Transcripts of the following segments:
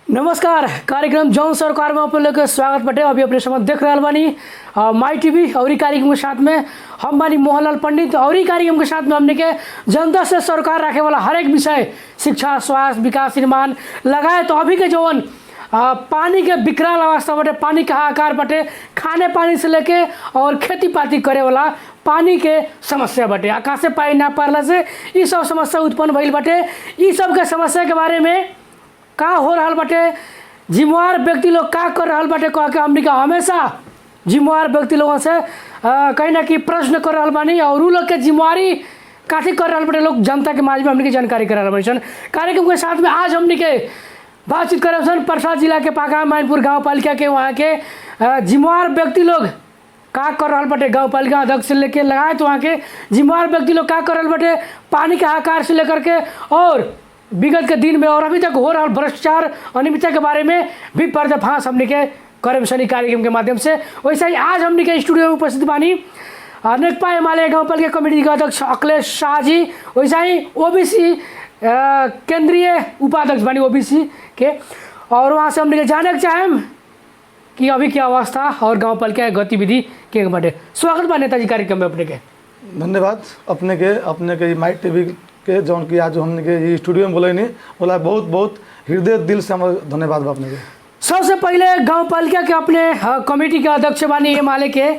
नमस्कार। कार्यक्रम जौन सरकार में आप लोग के स्वागत बटे। अभी अपने समझ देख रहा बानी माई टीवी और कार्यक्रम के साथ में हम बानी मोहनलाल पंडित और कार्यक्रम के साथ में हमने के जनता से सरकार रखे वाला हर एक विषय शिक्षा, स्वास्थ्य, विकास, निर्माण लगाए तो अभी के जौन पानी के विकराल अवस्था बटे, पानी के हाहाकार बटे, खाने पानी से लेके और खेती पाती करे वाला पानी के समस्या बटे, आकाश से पानी ना पड़ला से ये सब समस्या उत्पन्न भइल बटे। ये सब के समस्या के बारे में का हो रहा बटे, जिम्मेवार व्यक्ति लोग का कर रहा बटे, कह के हमने का हमेशा जिम्मेवार व्यक्ति लोगों से कहीं ना कहीं प्रश्न कर रहा बानी और उ लोग के जिम्मेवारी काठी कर रहा बटे। लोग जनता के माज में हमने की जानकारी कर रहा बनी। कार्यक्रम के साथ में आज हमने के बातचीत करे सन प्रसाद जिला के पाका मैनपुर गाँव पालिका के वहाँ के जिम्मेवार व्यक्ति लोग का कर रहा बटे, गाँव पालिका अध्यक्ष से लेके लगाए तो वहाँ के जिम्मेवार व्यक्ति लोग का कर रहा बटे, पानी के हाहाकार से लेकर के और विगत के दिन में और अभी तक हो रहा भ्रष्टाचार अनियमितता के बारे में भी पर्दाफाश हमने के करे सनी कार्यक्रम के माध्यम से। वैसे ही आज हमने के स्टूडियो में उपस्थित बानी नेकपा एमाले गाँव पालिका कमेटी के अध्यक्ष अखिलेश शाह जी, वैसे ही ओबीसी केंद्रीय उपाध्यक्ष बानी ओबीसी के, और वहाँ से हमने के जाने के चाहें कि अभी क्या अवस्था और गाँव पालिका गतिविधि के बाटे। स्वागत बा नेताजी कार्यक्रम में अपने के। धन्यवाद अपने के माई टीवी के जौन की आज हमने के स्टूडियो में बोले नहीं बोला, बहुत बहुत हृदय दिल से हमारा धन्यवाद बा अपने के। सबसे पहले गांव पालिका के अपने कमेटी के अध्यक्ष बानी एमाले के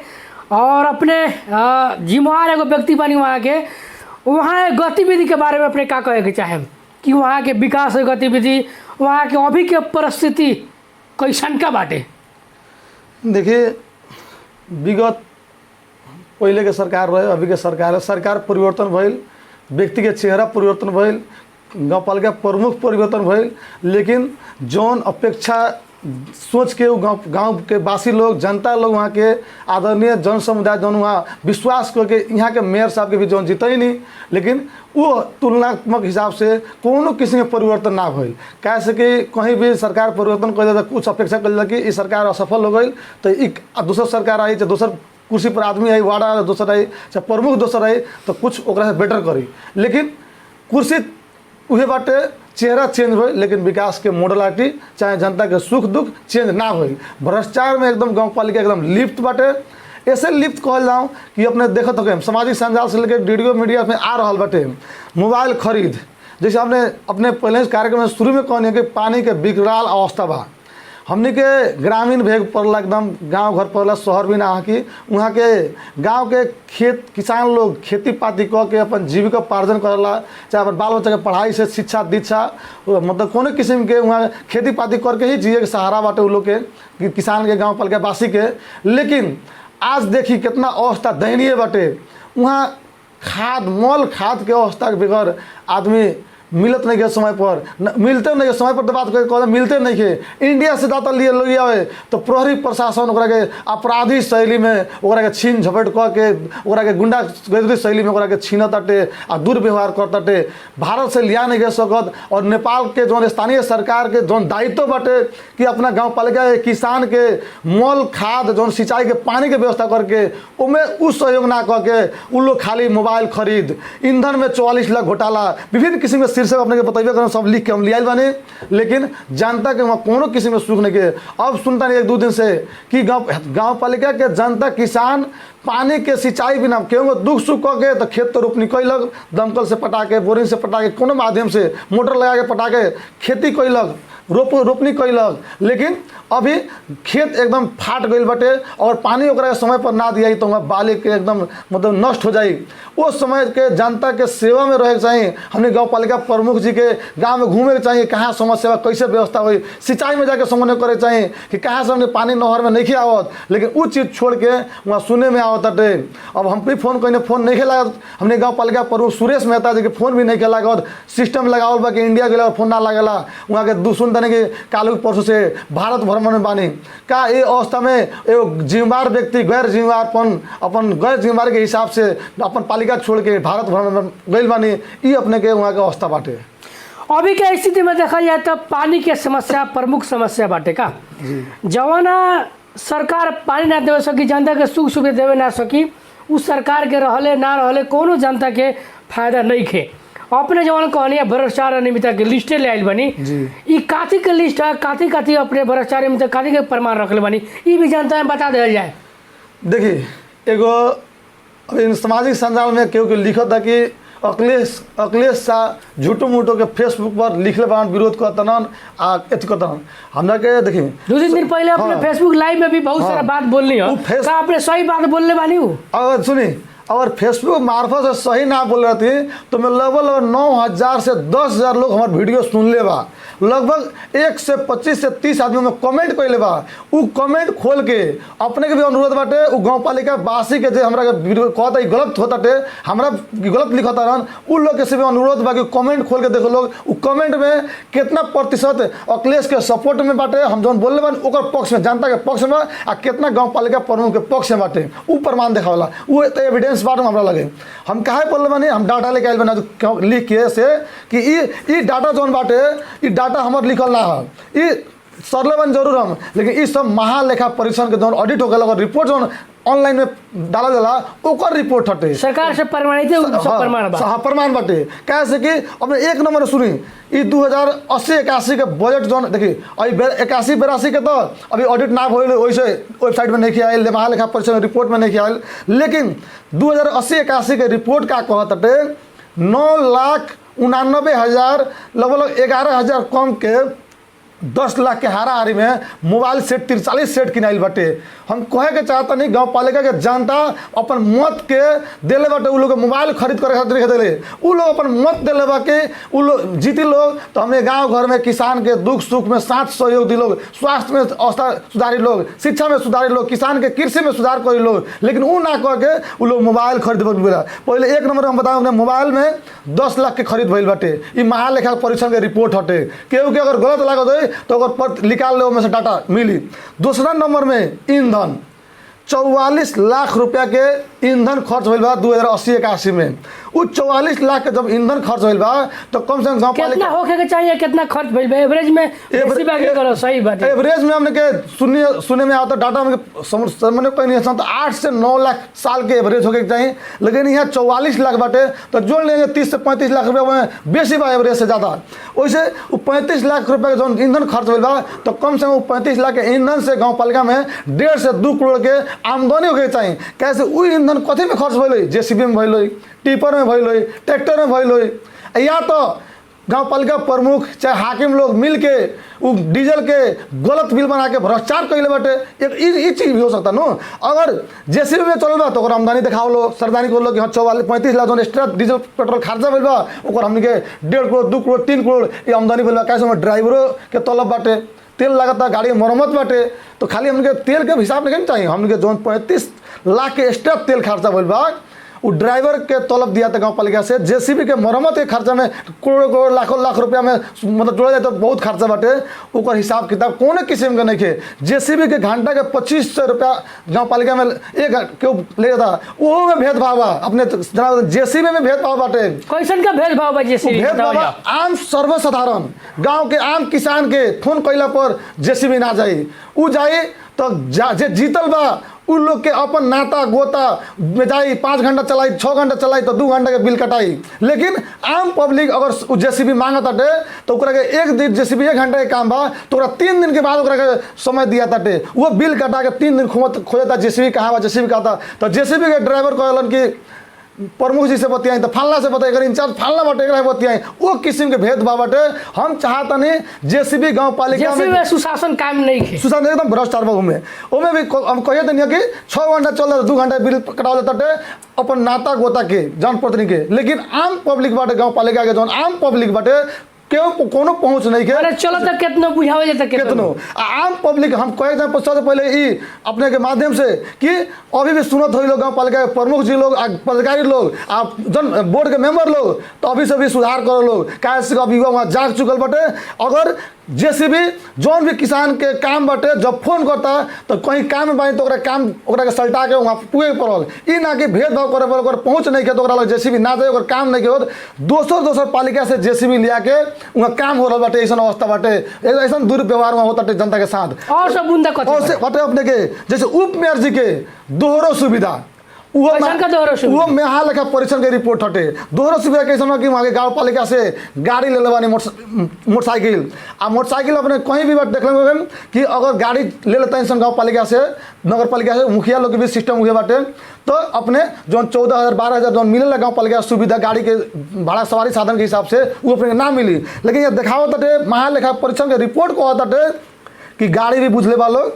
और अपने जिम्मेवार एगो व्यक्ति बानी वहाँ के, वहाँ गतिविधि के बारे में अपने क्या कहे के चाहें कि वहाँ के विकास गतिविधि, वहाँ के अभी के परिस्थिति कैसन का बाटे। देखिए, विगत पहले के सरकार रहे, अभी के सरकार परिवर्तन भइल, व्यक्ति के चेहरा परिवर्तन भइल, गाँव पालिका प्रमुख परिवर्तन भइल, लेकिन जौन अपेक्षा सोच के गांव के वासी लोग, जनता लोग, वहाँ के आदरणीय जन समुदाय जौन वहाँ विश्वास करके यहाँ के मेयर साहब के भी जौन जीते ही नहीं, लेकिन वो तुलनात्मक हिसाब से कोनो किसी में परिवर्तन ना भइल। कैसे कि कहीं भी सरकार परिवर्तन कर तो कुछ अपेक्षा कर कि इस सरकार असफल हो गई तो एक दूसर सरकार आई, चाहे दूसर कुर्सी पर आदमी आई, वार्ड आया दोसर आई, चाहे प्रमुख दोसर आई तो कुछ ओकरा से बेटर करी, लेकिन कुर्सी उहे बाटे, चेहरा चेंज हो, लेकिन विकास के मॉडलिटी चाहे जनता के सुख दुख चेंज ना हो। भ्रष्टाचार में एकदम गाँव पालिका एकदम लिप्त बाटे। ऐसे लिप्त कहल जाऊँ कि अपने देखत हो सामाजिक संजाल से लेकर वीडियो मीडिया में आ रहा बाटे मोबाइल खरीद, जैसे हमने अपने पहले कार्यक्रम में शुरू में कहने कि पानी के विकराल अवस्था बा। हमने के ग्रामीण भेग पड़ला, एकदम गांव घर पड़ला, शहर भी ना कि वहाँ के गांव के किसान लोग खेती पाती कह के अपन जीविका पार्जन करला, चाहे अपन बाल बच्चा के पढ़ाई से शिक्षा दीक्षा मतलब कोनो किस्म के वहाँ खेती पाती करके ही जिए के सहारा बाटे उ लोग के, किसान के गाँव पालिका वासी के। लेकिन आज देखी कितना अवस्था दयनीय बाटे, वहाँ मॉल खाद के अवस्था के बगैर आदमी मिलत नहीं है समय पर, मिलते नहीं है समय पर तो बात कर मिलते नहीं है। इंडिया से दाता लिए लोग आए तो प्रहरी प्रशासन ओकरा के अपराधी शैली में ओकरा के छीन झपेट कह के ओकरा के गुंडा गर्दी शैली में ओकरा के छीनत ताटे आ दुर्व्यवहार करताटे, भारत से लिया नहीं गए सकत। और नेपाल के जो स्थानीय सरकार के जो दायित्व बाटे कि अपना गाँव पालिका किसान के मॉल खाद जो सिंचाई के पानी के व्यवस्था करके उनमें उस सहयोग ना कह के उ लोग खाली मोबाइल खरीद, ईंधन में 44 लाख घोटाला, विभिन्न किस्म के शीर्षक अपने के बतैबे कर सब लिख के हम लियाल बानी, लेकिन जनता के वहाँ कोनो किसी में सुख नहीं के। अब सुनता नहीं एक दो दिन से कि गाँव पालिका के जनता किसान पानी के सिंचाई बिना केहू दुख सुख कह के तो खेत तो रोपनी कैलक, दमकल से पटा के, बोरिंग से पटा के, कोनो माध्यम से मोटर लगा के पटा के खेती कैलक, रोपनी कैलक, लेकिन अभी खेत एकदम फाट गई बटे और पानी ओकरा समय पर ना दिया तो वहाँ बाली के एकदम मतलब नष्ट हो जाए। उस समय के जनता के सेवा में रहे के चाहिए। हमने गाँव पालिका प्रमुख जी के गाँव में घूमे के चाहिए, कहाँ समस्या कैसे व्यवस्था हुई, सिंचाई में जाके समन्वय करे चाहिए कि कहाँ से हमने पानी नहर में नहीं आवत, लेकिन वो चीज़ छोड़ के वहाँ सुने में आवत टे। अब हम भी फोन कहीं फोन नहीं लागत, हमने गाँव पालिका प्रमुख सुरेश मेहता जी के फोन भी नहीं लागत, सिस्टम लगावल बा कि इंडिया के फोन ना लगेला, वहाँ के सुनता नहीं कि कालू परसों से भारत भ्रमण में बानी का ये अवस्था में एगो जिम्मेवार व्यक्ति गैर जिम्मेवारपन अपन गैर जिम्मेवारी के हिसाब से अपन पालिका छोड़ के भारत भ्रमण में गई बानी, ये अपने के वहाँ के अवस्था बाटे। अभी के स्थिति में देखा जाए तो पानी के समस्या प्रमुख समस्या बाटे का, जवाना सरकार पानी ना दे सकी, जनता के सुख सुविधा देवे ना सकी, उस सरकार के रहले ना रहले कोनो जनता के फायदा नहीं खे। अपने जवन कहनी भ्रष्टाचार अनियमितता के लिस्टे ले आइल बनी जी। ई काथी के लिस्ट है, काथी अपने भ्रष्टाचार अनियमितता काथी के प्रमाण रखले बनी, ई भी जनता में बता देल जाए। देखिए एगो अभी सामाजिक संजाल में केहू के लिखत था कि अखिलेश शाह झूठो मूठो के फेसबुक पर लिखले बान विरोध करतन आ एथी करतन। हमरा के देखिए 2-3 दिन पहले अपने हाँ। फेसबुक लाइव में भी बहुत सारा बात बोलनी है, का अपने सही बात बोलने वाली हूँ। अगर सुनी अगर फेसबुक मार्फत से सही ना बोल रही थी तो मैं लगभग 9,000 से 10,000 लोग हमारे वीडियो सुन ले बा, लगभग 1 से 25 से 30 आदमी में कमेंट कैले बा। उ कमेंट खोल के अपने के भी अनुरोध बाटे उ गाँव पालिका वासी के जे हमरा के वीडियो कहता गलत होता हमरा गलत लिखता रहन उ लोग के से भी अनुरोध बा कि कमेंट खोल के देखो लोग उ कमेंट में कितना प्रतिशत अखिलेश के सपोर्ट में बाटे, हम जौन बोलले बान ओकर पक्ष में, जनता के पक्ष में, आ कितना गाँव पालिका प्रमुख के पक्ष में बाटे उ प्रमाण देखावला उ एविडेंस बारे में हमरा लगे। हम काहे बोलले बानी, हम डाटा लेके आइल बना लिख के से कि ई डाटा जौन बाटे ई डाटा हमर लिखल ना है, ई सरले बन जरूर हम, लेकिन ई सब महालेखा परीक्षण के जौन ऑडिट हो गया और रिपोर्ट जौन ऑनलाइन में डाला जाला ओकर रिपोर्ट हटे सरकार से प्रमाणित है, सब प्रमाण बा। हाँ प्रमाण बाटे। कैसे कि अपने एक नंबर सुनी ई 2080-81 के बजट जौन देखी अभी 81-82 के तो अभी ऑडिट ना होइल, वैसे वेबसाइट में नहीं आयल, महालेखा परीक्षण रिपोर्ट में नहीं आयल, लेकिन 2080-81 के रिपोर्ट का कहते 9,99,000 लगभग 11,000 कम के 10 लाख के हाराहारी में मोबाइल सेट 43 सेट किनाइल बाटे। हम कहे के चाहता नहीं गाँव पालिका के जनता अपन मत के दिले बाटे, उ लोग मोबाइल खरीद करे खातिर दिले, उ लोग अपन मत दिले बा के उ लोग जीती लोग तो हमें गांव घर में किसान के दुख सुख में साथ सहयोग दी लोग, स्वास्थ्य में अवस्था सुधारी लोग, शिक्षा में सुधारी लोग, किसान के कृषि में सुधार करी लोग, लेकिन उ ना कह के उ लोग मोबाइल खरीद पहले एक नंबर हम बताऊँ मोबाइल में 10 लाख के खरीद भइल बाटे। ई महालेखा परीक्षण के रिपोर्ट हटे, केहू के अगर गलत लागत हो तो अगर निकाल ले में से डाटा मिली। दूसरा नंबर में ईंधन 44 लाख रुपया के ईंधन खर्च होइल बा 2080-81 में। उ 44 लाख के जब ईंधन खर्च होइल बा तो कम से कम गाँव कितना होके के चाहिए, कितना खर्च भइल बा एवरेज में, बेसी बाकी करो सही बात है। एवरेज में हमने के सुने में आता डाटा में समझ कोई नहीं तो 8 से 9 लाख साल के एवरेज होके चाहिए, लेकिन यहाँ 44 लाख बाटे तो जोड़ लेंगे 30 से 35 लाख रुपया में बेसी बा एवरेज से ज़्यादा। वैसे वो 35 लाख रुपया जो ईंधन खर्च होइल बा तो कम से कम 35 लाख के ईंधन से गाँव पालिका में 1.5 से 2 करोड़ के आमदनी होके चाहिए। कैसे उ ईंधन कथी में खर्च भइल, जेसीबी में भइल, टिपर में भइल, ट्रैक्टर में भइल, या तो गाँव पालिका प्रमुख चाहे हाकिम लोग मिल के उ डीजल के गलत बिल बना के भ्रष्टाचार कैले बाटे। एक चीज भी हो सकता नो, अगर जेसीबी में चल बा तो आमदनी दिखाओ लो, सरदारी कर लो कि हाँ 34-35 लाख जो एक्स्ट्रा डीजल पेट्रोल खर्चा भइल बा ओकर हमने के 1.5 करोड़ 2 करोड़ 3 करोड़ ये आमदनी भइल बा। कैसे ड्राइवरों के तलब बाटे, तेल लागत गाड़ी मरम्मत बाटे, तो खाली हमने तेल के हिसाब नहीं चाहिए, हमने जो 35 लाख के एक्स्ट्रा तेल खर्चा भइल बा वो ड्राइवर के तलब दिया था गाँव पालिका से, जेसीबी के मरम्मत के खर्चा में करोड़ लाखों लाख रुपया में मतलब जोड़ा जाए तो बहुत खर्चा बाटे, ओकर हिसाब किताब कौन किस्म के नहीं के। जेसीबी के घंटा के 2500 रुपया गाँव पालिका में एक क्यों ले जाता, वो में भेदभाव बा अपने जेसीबी में भेदभाव बाटे। कैसन का भेदभाव बा जेसीबी? भेदभाव आम सर्वसाधारण गाँव के आम किसान के फोन कैला पर जेसीबी ना जाई, उ जाई तो जे जीतल बा उ लोग के अपन नाता गोता में जाई 5 घंटा चलाई 6 घंटा चलाई तो 2 घंटा के बिल कटाई। लेकिन आम पब्लिक अगर जेसीबी मांगत ताटे तो ओकरा के एक दिन जेसीबी 1 घंटा के काम बा तो ओकरा 3 दिन के बाद ओकरा के समय दिया ताटे, वो बिल कटा के 3 दिन खोजता जेसीबी कहाँ बा, जेसीबी कहाँ था। तो जेसीबी के ड्राइवर कहलन कि प्रमुख जी से बतियाई तो फलना से बताए, अगर इंचार्ज फलना बाटे बतियाई, वो किस्म के भेदभाव बाटे। हम चाहता नहीं जेसीबी गाँव पालिका में सुशासन काम नहीं है, सुशासन एकदम भ्रष्टाचार में ओमे भी हम कहिए तो नहीं कि 6 घंटा चल रहा 2 घंटा बिल कटाव देता अपन नाता गोता के जनप्रतिनिधि के, लेकिन आम पब्लिक बाटे गाँव पालिका के जौन आम पब्लिक बाटे क्यों कोनो पहुँच नहीं के। चलो तो कितना बुझावे जाता कितनो आम पब्लिक हम कहे जाए सबसे पहले ई अपने के माध्यम से कि अभी भी सुनत हो लोग गाँव पालिका के प्रमुख जी लोग पदाधिकारी लोग आप जन बोर्ड के मेंबर लोग तो अभी से भी सुधार करो लोग, कैसे अभी वहाँ जाग चुकल बटे। अगर जेसीबी जौन भी किसान के काम बटे जब फोन करता तो कहीं काम में बाई तो काम के सल्टा के वहाँ पुए पड़ल, ई ना कि भेदभाव करे पर पहुँच नहीं के तो जेसीबी ना जाए काम नहीं के दोसर पालिका से जेसीबी लिया के वहाँ काम हो रहा बाटे। ऐसा अवस्था बाटे, ऐसा दुर्व्यवहार वहाँ होता जनता के साथ। और सब बुंदा और से अपने के जैसे उप मेयर जी के दोहरो सुविधा कैसन का दोहरो सुविधा? वो मेहा लेखा परीक्षण के रिपोर्ट हटे। दोहरो सुविधा कैसे कि वहाँ के गाँव पालिका से गाड़ी ले लेवानी मोटरसाइकिल आ मोटरसाइकिल अपने कहीं भी बात देख लेंगे कि अगर गाड़ी ले लेता है गाँव पालिका से नगर पालिका से मुखिया लोग के भी सिस्टम हुए बाटे तो अपने जो 14,000 12,000 जो मिले गाँव पालिका सुविधा गाड़ी के भाड़ा सवारी साधन के हिसाब से वो अपने ना मिली। लेकिन ये दिखाओ तटे महालेखा परीक्षण के रिपोर्ट को तटे कि गाड़ी भी बुझले वालों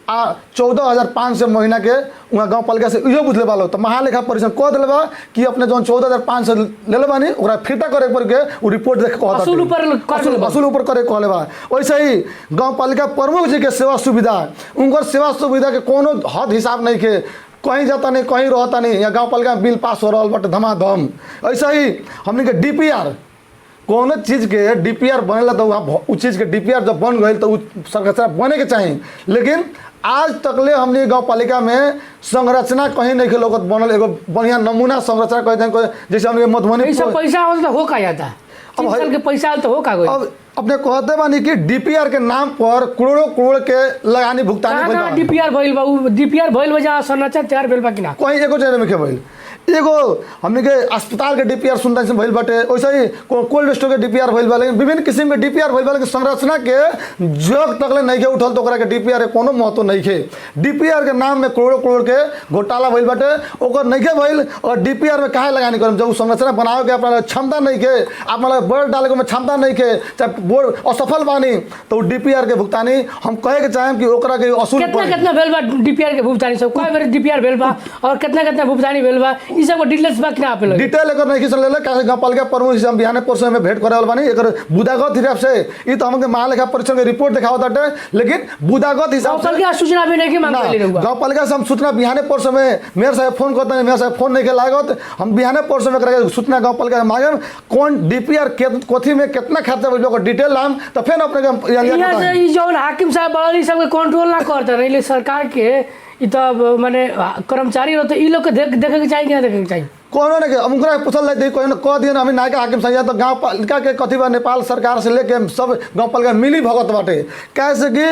आ 14,500 महीना के वहाँ गाँव पालिका से इहो बुझले वालों तो महालेखा परीक्षण कह दिले बा कि अपने जो 14,500 ले बानी ओकरा फिरता करे पर के वो रिपोर्ट देख कहता असूल ऊपर करे कहले बा। वैसे ही गाँव पालिका प्रमुख जी के सेवा सुविधा उनकर सेवा सुविधा के कोनो हद हिसाब नहीं के कहीं जाता नहीं कहीं रहता नहीं यहाँ गाँव पालिका बिल पास हो रहा बट धमाधम। ऐसा ही हमने के DPR कोनो चीज़ के DPR बनेला तो वहाँ उस चीज़ के DPR जब बन गई तो संरचना बने के चाहिए। लेकिन आज तकले हमने गाँव पालिका में संरचना कहीं नहीं लोग बनल एगो बढ़िया नमूना संरचना कह जैसे हमने मधुबनी पैसा हो का जाता 3 साल के पैसा तो हो का अब अपने कहते बानी कि DPR के नाम पर करोड़ों करोड़ के लगानी भुगतानी DPR भइल बा DPR भइल बा जहाँ संरचना तैयार भइल बा कि ना कहीं एगो जगह में के भइल एगो हमने के अस्पताल के DPR सुनता से भइल बाटे वैसे ही कोल्ड स्टोर के DPR भइल बा लेकिन विभिन्न किस्म के DPR भइल बा लेकिन संरचना के जग तकले नहीं के उठल तो ओकरा के DPR के कोनो महत्व नहीं के। DPR के नाम में करोड़ों करोड़ के घोटाला भइल बाटे ओकर नहीं के भइल और DPR में काहे लगानी करम जब संरचना बनावे के अपना क्षमता नहीं के अपना बोर्ड डाले के क्षमता नहीं के चाहे बोर्ड असफल बानी तो DPR के भुगतानी हम कहे के चाहेम कि ओकरा के असूल कितना भेल बा DPR के भुगतानी सब कई बार DPR भेल बा और कितना भुगतानी भेल बा ई सब डिटेल्स बा कि ना आपे डिटेल एकर नहीं खिसल ले काहे गाँव पालिका प्रमुख से हम बिहाने परसों में भेंट करे वाला बानी एकर बुदागत हिसाब से ई तो हमके महालेखा परीक्षण के रिपोर्ट दिखावत बाटे लेकिन बुदागत हिसाब से के सूचना भी नहीं के मांग ले रहूगा गाँव पालिका से हम सूचना बिहाने परसों में मेयर साहब फोन करते हैं मेयर साहब फोन नहीं के लागत हम बिहाने परसों में करके सूचना गाँव पालिका मांगे कौन DPR कथी में कितना खर्चा भइल ओकर डिटेल लाम तो फिर अपने यहाँ से जो हाकिम साहब बड़ा सब कंट्रोल ना करते रहे सरकार के ई तो माने कर्मचारी हो तो ई लोग के देखे के चाहिए कि देखे के चाहिए कोनो नहीं उनका पूछल जाती कोई कह दिए अभी नायका हाकिम साहब तो गाँव पालिका के कथी बा नेपाल सरकार से लेके सब गाँव पालिका मिली भगत बाटे कैसे कि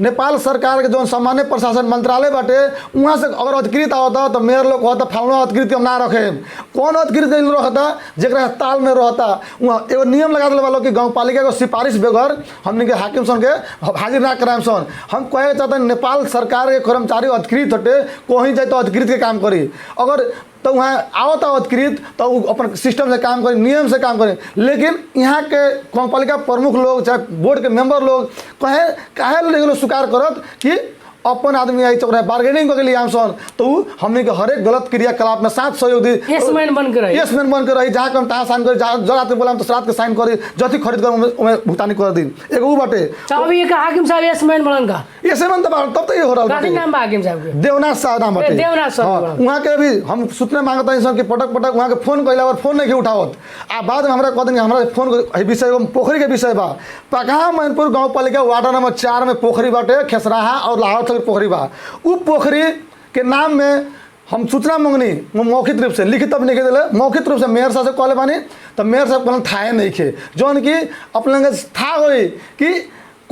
नेपाल सरकार के जो सामान्य प्रशासन मंत्रालय बाटे वहाँ से अगर अधिकृत आवता तो मेयर लोग कहता फलाना अधिकृत के हम ना रखे कौन अधिकृत रहता जरा ताल में रहता वहाँ एगो नियम लगा दिले वालों कि गाँव पालिका को सिफारिश बगैर हमने के हाकिम सन के हाजिर ना कराएम सन। हम कहे चाहते हैं नेपाल सरकार के कर्मचारी अधिकृत हटे कहीं जाए तो अधिकृत के काम करी अगर तो वहाँ आवता अधिकृत तो अपन सिस्टम से काम करें नियम से काम करें। लेकिन यहाँ के गाँव पालिका प्रमुख लोग चाहे बोर्ड के मेंबर लोग काहे लोग स्वीकार करत कि अपन आदमी आई चौक बार्गेनिंग के लिए आमसन तो हमने के हरेक गलत क्रियाकलाप में साथ सहयोग दी यस बन के रही जहाँ कम तहाँ साइन करी जहाँ बोला तो रात के साइन करी जति खरीद कर भुगतानी कर दी एगो बाटे अभी एक हाकिम साहब यस-मैन बनन का यस-मैन तब तो ये हो रहा है नाम हाकिम साहब के देवनाथ साहब नाम बाटे देवनाथ साहब वहाँ के भी हम सूचना मांगता हैं कि पटक वहाँ के फोन कैला और फोन नहीं उठावत आ बाद में हमारा कह देंगे हमारा फोन विषय पोखरी के विषय बा पकहा मैनपुर गाँव पालिका वार्ड नंबर 4 में पोखरी बाटे खेसराहा और लाहौर पोखरी बा उ पोखरी के नाम में हम सूचना मांगनी मौखिक रूप से लिखित अब नहीं दिले मौखिक रूप से मेयर साहब से कहले बानी तो मेयर साहब कहलन थाहे नहीं खे जौन कि अपने था होई कि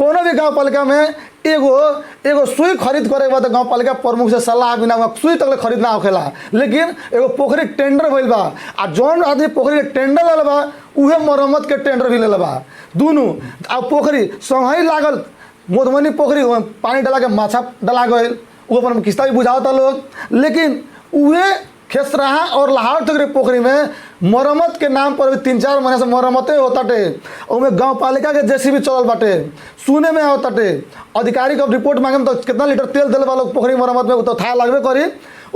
कोनो भी गाँव पालिका में एगो सुई खरीद करे के बाद गाँव पालिका प्रमुख से सलाह बिना वहाँ सुई तक खरीद ना होखेला। लेकिन एगो पोखरी टेंडर भइल बा आ जौन आदमी पोखरी के टेंडर ले बा उहे मरम्मत के टेंडर भी ले बा दोनों आ पोखरी संगही लागल मधुबनी पोखरी पानी डाला के माछा डाला गए वो पर किस्ता भी बुझाता लोग लेकिन उहे खेसराहा और लाहौर तक पोखरी में मरम्मत के नाम पर भी 3-4 महीने से मरम्मतें होताटे उनमें गाँव पालिका के JCB चलल बाटे सुने में आवताटे अधिकारी का रिपोर्ट मांगे तो कितना लीटर तेल दिले वालों पोखरी मरम्मत में तो था लगबे करी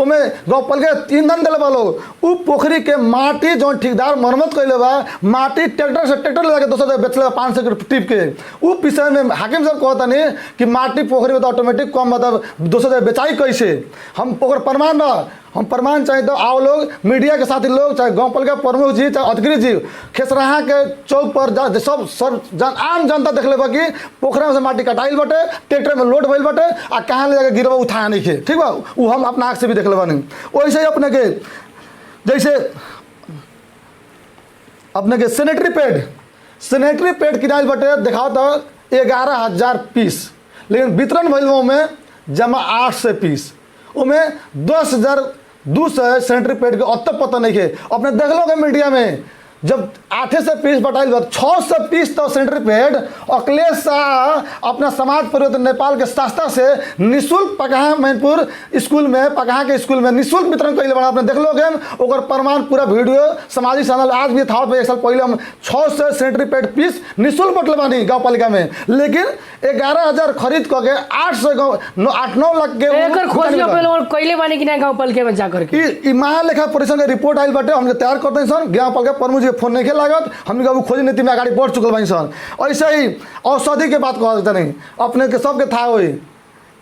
उमें गाँव पालिका ईंधन दिले वालों उ पोखरी के माटी जो ठेकेदार मरम्मत कैले बा माटी ट्रैक्टर ले जाके 200 बेचले 500 टिप के उ विषय में हाकिम साहब कहता नहीं कि माटी पोखरी में तो ऑटोमेटिक कम मतलब 200 बेचाई कैसे हम पोखर प्रमाण बा हम प्रमाण चाहिए तो आओ लोग मीडिया के साथी लोग चाहे गाँव पालिका प्रमुख जी चाहे अधिकारी जी खेसराहा के चौक पर सब आम जनता देख ले कि पोखरा में से माटी कटाइल बाटे ट्रैक्टर में लोड भइल बाटे आ कहाँ ले जाके गिरवा उठाया नहीं खे ठीक बा वो हम अपना आँख से भी देख ले बानी। वैसे ही अपने के जैसे अपने के सैनिटरी पैड किनाइल बाटे दिखाओ तो 11,000 पीस लेकिन वितरण भइल में जमा 800 पीस उमें 10,000 200 सैनिटरी पैड के अब तक पता नहीं है। अपने देख लोगे मीडिया में जब 8 से पीस बटाइल 600 पीस तो सैनिटरी पैड अखिलेश शाह अपना समाज परिवर्तन नेपाल के संस्था से निःशुल्क पकहा मैनपुर स्कूल में पकहा के स्कूल में निःशुल्क वितरण कैले बना। अपने देख लोगे ओकर प्रमाण पूरा वीडियो सामाजिक चैनल आज भी था। एक साल पहले हम 600 सैनिटरी पैड पीस निःशुल्क बटले बानी गाँव पालिका में, लेकिन 11,000 खरीद करके 8-9 लाख के कैले बानी कि गाँव पालिका में जाकर के महालेखा परीक्षण के रिपोर्ट आयल बाटे। हमने तैयार करते हैं सन गाँव पालिका प्रमुख जी फोन नहीं लागत। हमने कहा खोज नीति में आगे बढ़ चुकल बानी सन। ऐसे ही औषधि के बात कह देते नहीं अपने के सबके था हुई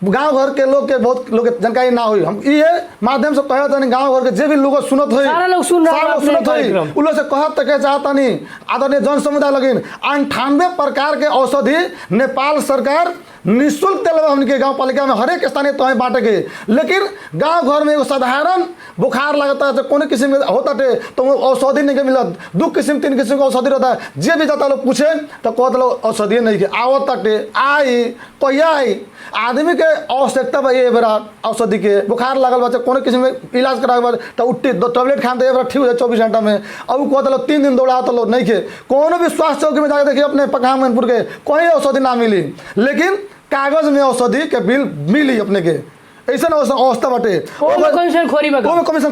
गांव घर के लोग के बहुत लोग के जानकारी ना हुई। हम ये माध्यम से कहते नहीं गांव घर के जे भी लोग सुनत हुई सारा लोग सुन रहा है उन लोग से कहत तक चाहता नहीं आदरणीय जन समुदाय लगिन 98 प्रकार के औषधि नेपाल सरकार निःशुल्क दिल हमने गाँव पालिका में हर एक स्थानीय तय बांटे के। लेकिन गांव घर में एगो साधारण बुखार लगता है कोनो किस्म के होता है तो औषधि नहीं के मिलत। 2 किस्म 3 किस्म का औषधि रहता है। जे भी जाता लोग पूछे तो कहते लोग औषधि नहीं के आवत ताटे आई कहिया आई आदमी के आवश्यकता बा ये बेरा औषधि के बुखार लागल बच्चे कोनो किस्म के इलाज करावे तो उठी 2 टैबलेट खाते एक बार ठीक हो जाए 24 घंटा में। अब कहते लोग 3 दिन दौड़ा तो लोग नहीं के कोनो भी स्वास्थ्य चौकी में जाकर देखिए अपने पकहा मैनपुर के कोई औषधि ना मिली, लेकिन कागज में औषधि के बिल मिली अपने के। ऐसा अवस्था बाटे कमीशन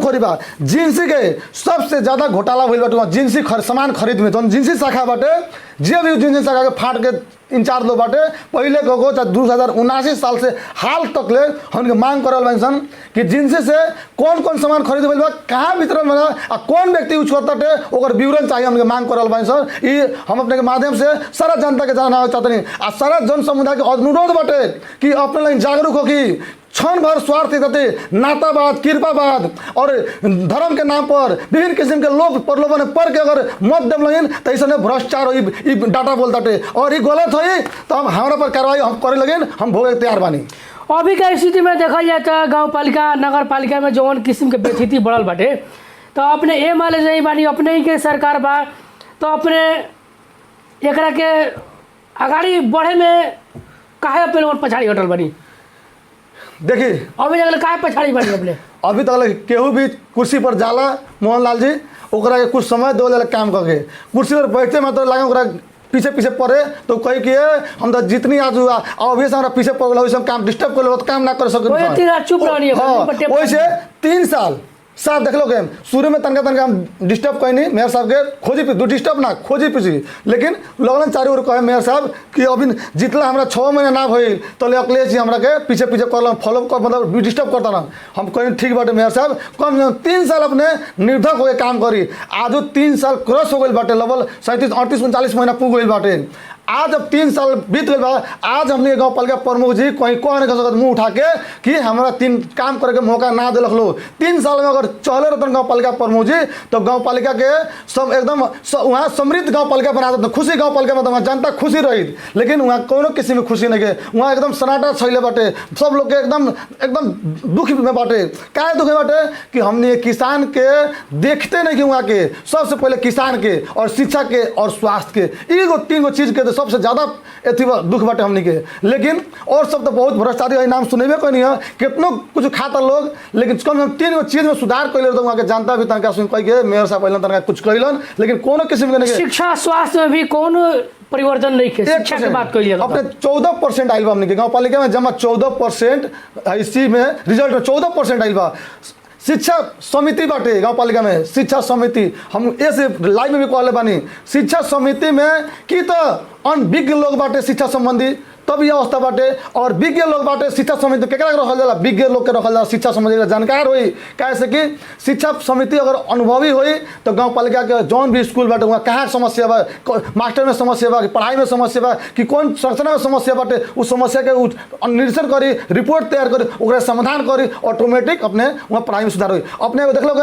खोरी बा। जिंसी के सबसे ज्यादा घोटाला भइल बाटे जिंसी सामान खरीद में। जिंसी शाखा बाटे जे भी जिंसी शाखा के फाट के इंचार्ज लोग बाटे पहले को 2079 साल से हाल तक ले हमके मांग करल बानी सन कि जिनसे से कौन कौन सामान खरीद बा कहाँ वितरण बना आ कौन व्यक्ति यूज करता ओकर विवरण चाहिए हमके मांग करल बानी सर। ये हम अपने के माध्यम से सारा जनता के जानना चाहते आ सारा जन समुदाय के अनुरोध बाटे कि अपने लाइन जागरूक हो कि क्षण भर स्वार्थ रहते नातावाद कृपावाद और धर्म के नाम पर विभिन्न किस्म के लोग प्रलोभन पर के अगर मत देव लगन तो ऐसा भ्रष्टाचार हो डाटा बोलता और ये गलत हो तो हम हमारा पर कार्रवाई हम करे लगन हम भोगे तैयार बानी। अभी का स्थिति में देखा जाए तो गाँव पालिका नगर पालिका में जौन किस्म के बेस्थिति बढ़ल बाटे तो अपने एमएलए नहीं बानी अपने ही के सरकार बा तो अपने एकरा के आगाड़ी बढ़े में काहे अपने पछाड़ी हटल बानी। देखिए अभी तक काहे पछाड़ी बानी अपने अभी तक केहू भी कुर्सी पर जाला मोहन लाल जी ओकरा के कुछ समय दो काम करके कुर्सी पर बैठते में तो लगे ओकरा पीछे पीछे पड़े तो कही कि हम तो जितनी आज हुआ अभी से हमारा पीछे पड़ गया वैसे काम डिस्टर्ब कर लो तो काम ना कर सके चुप रही वैसे 3 साल साहब देख लोगे शुरू में तनका हम डिस्टर्ब कहीं नहीं मेयर साहब के खोजी पी डिस्टर्ब ना खोजी पीछी लेकिन लगन चारू ओर कहे मेयर साहब कि अभी जितला हमारा 6 महीना ना भइल तो अखिलेश जी हमरा के पीछे पीछे कर फॉलो कर मतलब डिस्टर्ब करता ना हम कहीं ठीक बाटे मेयर साहब कम से कम 3 साल अपने निर्धक होकर काम करी आज 3 साल क्रॉस हो गई बाटे लगभग 37 38 39 महीना पुग गई बाटे। आज अब 3 साल बीत गए बा आज हमने गाँव पालिका प्रमुख जी कहीं कह नहीं कर सकते मुँह उठा के कि हमारा 3 काम करे के मौका ना दिलक लो। 3 साल में अगर चले रहते गाँव पालिका प्रमुख जी तो गाँव पालिका के सब एकदम वहाँ समृद्ध गाँव पालिका बना देते खुशी गाँव पालिका में वहाँ जनता खुशी रही, लेकिन वहाँ कोनो किसी में खुशी नहीं के वहाँ एकदम सन्नाटा छैले बाटे सब लोग के एकदम दुख में बाटे। क्या दुख में बाटे कि हमने किसान के देखते नहीं कि वहाँ के सबसे पहले किसान के और शिक्षा के और स्वास्थ्य के 3 चीज के सबसे ज़्यादा अथी दुख बाटे हमने के। लेकिन और सब तो बहुत भ्रष्टाचारी नाम सुनेबे कोई नहीं है कितनों कुछ खाता लोग, लेकिन कम से कम 3 चीज में सुधार कैले तो वहाँ के जनता भी तनका सुन कह के मेयर साहब पहले तनका कुछ कैलन लेकिन कोनो किस्म के नहीं शिक्षा स्वास्थ्य में भी कोनो परिवर्तन नहीं है। शिक्षा की बात करिए अपने 14% आइल बा हमने के गाँव पालिका में जमा 14% इसी में रिजल्ट में 14% आइल बा। शिक्षा समिति बाटे गाँव पालिका में शिक्षा समिति हम ऐसे लाइव में भी कहले बानी शिक्षा समिति में कि तो अनभिज्ञ लोग बाटे शिक्षा संबंधी तब यह अवस्था बाटे और विज्ञ लोग बाटे शिक्षा समिति केकरा रखल जाला विज्ञ लोग के रखल जाला शिक्षा संबंधी जानकार होई कैसे कि शिक्षा समिति अगर अनुभवी होई तो गाँव पालिका के जौन भी स्कूल बाटे वहाँ कहाँ समस्या बा मास्टर में समस्या बा पढ़ाई में समस्या बा कि कौन संरचना में समस्या बाटे उस समस्या के निरीक्षण करी रिपोर्ट तैयार करी ओकरा समाधान करी ऑटोमेटिक अपने वहाँ पढ़ाई में सुधार होई। अपने देख लो